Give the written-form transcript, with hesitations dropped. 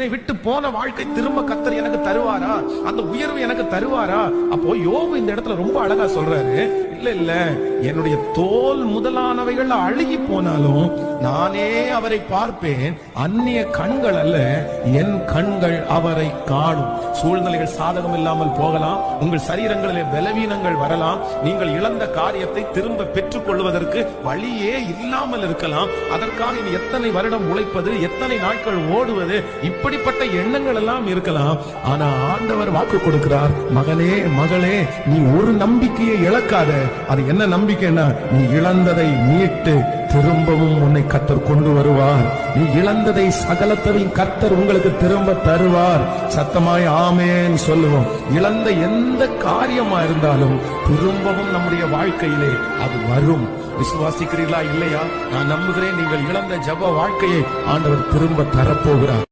விட்டு போன வாழ்க்கை திரும்ப கர்த்தர் எனக்கு தருவாரா? அந்த உயர்வு எனக்கு தருவாரா? அப்போ யோபு இந்த இடத்துல ரொம்ப அழகா சொல்றாரு, இல்ல என்னுடைய தோல் முதலானவைகள் அழுகி போனாலும் நானே அவரை பார்ப்பேன். அந்நிய கண்கள் அல்ல, என் கண்கள் அவரை காணும். சூழ்நிலைகள் சாதகம் இல்லாமல் போகலாம், உங்கள் சரீரங்களிலே பலவீனங்கள் வரலாம், நீங்கள் இழந்த காரியத்தை திரும்ப பெற்றுக் கொள்வதற்கு வழியே இல்லாமல் இருக்கலாம். அதற்காக இனி எத்தனை வருடம் உழைப்பது, எத்தனை நாட்கள் ஓடுவது, இப்படிப்பட்ட எண்ணங்கள் எல்லாம் இருக்கலாம். ஆனா ஆண்டவர் வாக்கு கொடுக்கிறார், மகனே மகளே, நீ ஒரு நம்பிக்கையை இழக்காத. அது என்ன நம்பிக்கைன்னா, நீ இழந்ததை மீட்டு திரும்பவும் உன்னை கர்த்தர் கொண்டு வருவார். நீ இழந்ததை சகலத்தையும் கர்த்தர் உங்களுக்கு திரும்ப தருவார். சத்தமாய் ஆமென் சொல்லுவோம். இழந்த எந்த காரியமா இருந்தாலும் திரும்பவும் நம்முடைய வாழ்க்கையிலே அது வரும். விசுவாசிக்கிறீர்களா இல்லையா? நான் நம்புகிறேன், நீங்கள் இழந்த ஜெப வாழ்க்கையை ஆண்டவர் திரும்ப தரப்போகிறார்.